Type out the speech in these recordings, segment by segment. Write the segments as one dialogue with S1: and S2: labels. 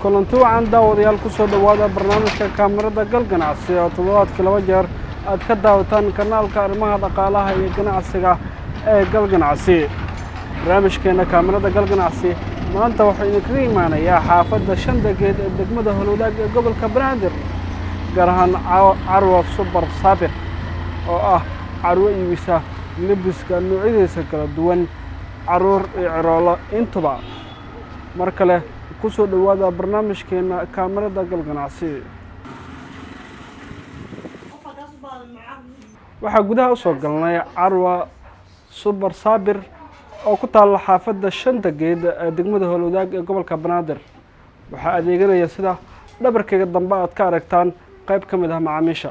S1: kulanti wacan daawadayaal ku soo dhawaada barnaamijka kaamirada gal ganacsi oo toddobaadkii 2 jeer aad ka daawataan kanaalka arrimaha dhaqaalaha iyo ganacsiga ee gal ganacsi. barnaamijkeena kaamirada gal ganacsi maanta waxaa idinkaga imaanayaa xaafadda Shandageed ee degmada Holwadaag ee gobolka Banaadir, gaar ahaan Carwo Super Sabir oo ah carwo iibisa labiska noocyadiisa kala duwan, caruur iyo ciroolo intuba. mar kale ku soo dhawaada barnaamijkeena kaamirada gal ganacsi. waxaa gudaha u soo galnay Carwo Super Sabir oo ku taal xaafadda Shandageed ee degmada Holwadaag ee gobolka Banaadir. waxaa adeeganaya sida dhabarkayga dambe aad ka aragtaan qayb ka mid ah macaamiisha.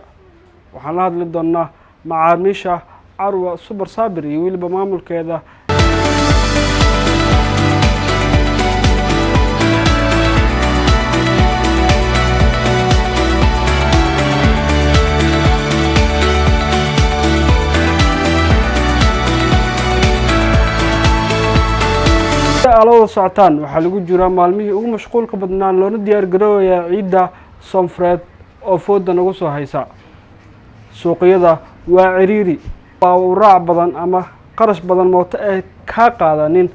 S1: waxaan la hadli doonaa macaamiisha Carwo Super Sabir iyo weliba maamulkeeda. alawada socotaan waxaa lagu jiraa maalmihii ugu mashquulka badnaan loona diyaar garoobayaa ciidda Soonfureed oo fooda nagu soo haysa. suuqyada waa ciriiri, raac badan ama qarash badan mooto ee ka qaadanin.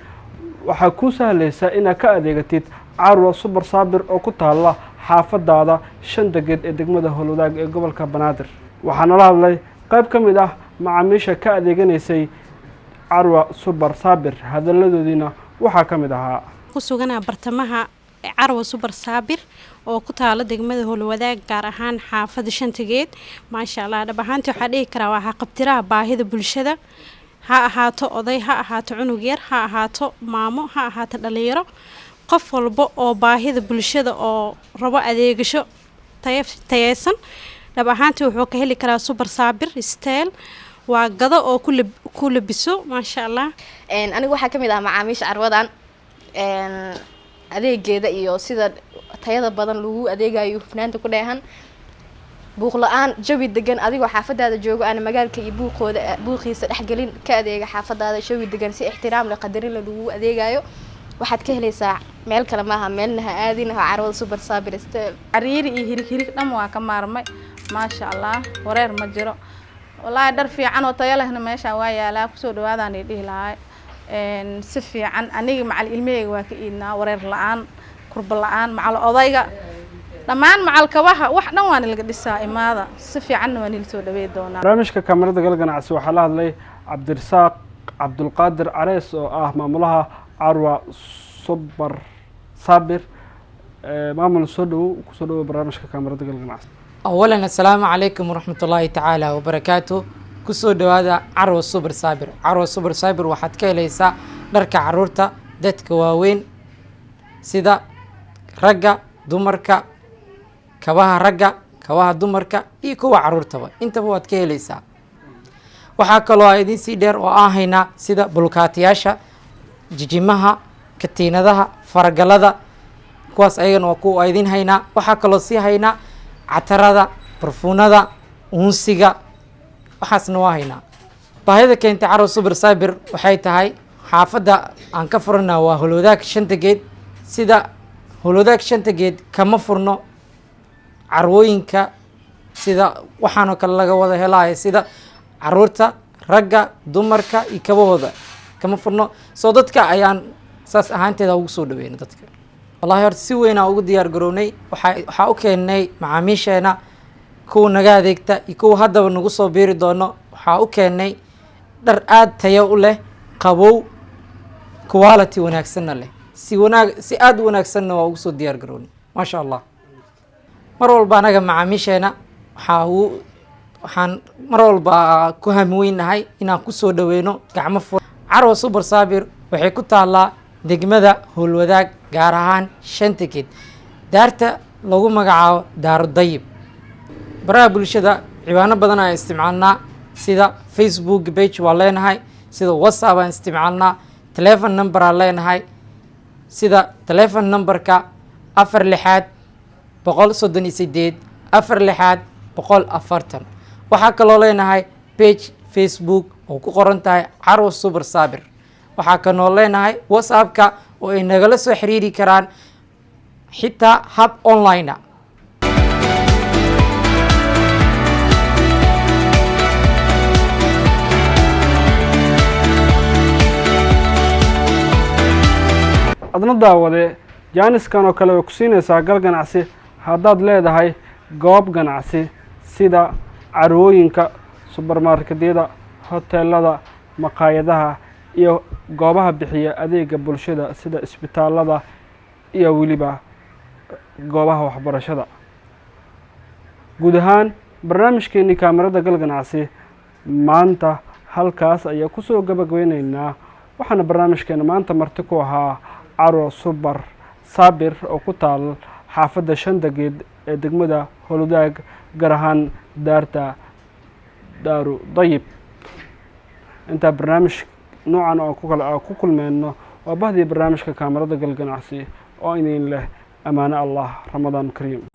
S1: waxaa ku sahlaysa inaad ka adeegatid Carwo Super Sabir oo ku taala xaafadaada Shandageed ee degmada Holwadaag ee gobolka Banaadir. waxaana la hadlay qayb ka mid ah macaamiisha ka adeeganaysay Carwo Super Sabir. hadaladoodiina waxaa ka mid ahaa
S2: ku suganaa bartamaha Carwo Super Sabir oo ku taala degmada Holwadaag, gaar ahaan xaafadda Shandageed. maasha Allah, dhab ahaantii waxaa dhihi karaa waa qabtiraha baahida bulshada, ha ahaato oday, ha ahaato cunug yar, ha ahaato maamo, ha ahaato dhalinyaro. qof walba oo baahida bulshada oo rabo adeegasho tayeysan, dhab ahaantii wuxuu ka heli karaa Super Sabir style. waa gado oo ku labiso maasha Allah.
S3: anigu waxaa kamid ah macaamiisha carwadan adeegeeda iyo sida tayada badan lagu adeegayo hufnaanta ku dheehan, buuq la'aan, jawi degan. adigoo xaafadaada joogo aan magaalka iyo buuqiisa dhexgelin ka adeega xaafadaada jawi degan, si ixtiraam leh qadarin leh lagu adeegayo. waxaad ka helaysaa meel kale maaha, meelna ha aadin, ha Carwada Super Sabir style.
S4: cariiri iyo hirig dhan waa ka maarmay maasha Allah, wareer ma jiro. والله در في عنو طيالهنا ماشى ويا لا كسر وهذا نديه لا سفي عن أنيج مع الإلمي واكينا ورير الآن قرب الآن مع القضايا لما مع الكواها واحد وان اللي قد السائم هذا سفي عنه ونلتو دبيت دونا.
S1: برامجك كاميرا قال ganacsi waxaa la hadlay Cabdirasaaq Cabdulqaadir Arees oo ah maamulaha Carwo Super Sabir. maamul soo dhaw barnaamijka kaamirada gal ganacsi.
S5: أولاً السلام عليكم ورحمة الله تعالى وبركاته. كسو دوادا Carwo Super Sabir. Carwo Super Sabir waxaad ka helaysaa dharka caruurta, dadka waaweyn sida ragga, dumarka, kabaha ragga, kabaha dumarka iyo kuwa caruurtaba intaba waad ka helaysaa. waxaa kaloo idin sii dheer oo aan haynaa sida bulkaatiyaasha, jijimaha, katiinadaha, faragalada, kuwaas ayagana waa kuwa idin haynaa. waxaa kaloo sii haynaa catarada, barfuunada, unsiga, waxaasna waa haynaa. baahida keentay Carwo Super Sabir waxay tahay xaafadda aan ka furana waa Holwadaag Shandageed. sida Holwadaag Shandageed kama furno carwooyinka sida waxaanoo kale laga wada helaayo sida caruurta, ragga, dumarka iyo kabahooda kama furno. soo dadka ayaan saas ahaanteeda ugu soo dhaweyna dadka. والله horta si weyn aan ugu diyaar garownay. waxaa u keenay macaamiisheena kuwa naga adeegta iyo kuwa haddaba nagu soo biiri doono. waxaa u keenay dhar aad tayo u leh, qabow, quality wanaagsanna leh, si aad u wanaagsanna waa ugu soo diyaar garownay maasha Allah. mar walba anaga macaamiisheena waxaan mar walba ku hamweynahay inaan ku soo dhaweyno gacmo furan. Carwo Super Sabir waxay ku taalaa degmada Holwadaag, gaar ahaan Shandageed, daarta lagu magacaabo Daaru Dayib. baraha bulshada ciwaano badan aan isticmaalnaa sida Facebook page waa leenahay, sida WhatsApp aan isticmaalnaa, telephone number aan leenahay sida telephone numberka 46 138 4 waxaa kaloo leenahay page Facebook oo ku qoran tahay Carwo Super Sabir. waxaa kaloo leenahay WhatsApp-ka oo ay nagala soo xiriiri karaan xitaa hab online ah.
S1: adna daawade jaaniskan oo kale way ku siinaysaa gal ganacsi haddaad leedahay goob ganacsi sida carwooyinka subermarketyada hoteelada maqaayadaha iyo goobaha bixiya adeega bulshada sida isbitaalada iyo weliba goobaha waxbarashada. guud ahaan barnaamijkeenii kaamirada gal ganacsi maanta halkaas ayaa kusoo gabagabeyneynaa. waxaana barnaamijkeena maanta marti ku ahaa Carwo Super Sabir oo ku taal xaafadda Shandageed ee degmada Howlwadaag gaar ahaan daarta Daaru Dayib. inta barnaamij noocan oo ku kulmeyno waa bahdii barnaamijka kaamirada gal ganacsi oo idin leh amaano Allah Ramadaan Kariim.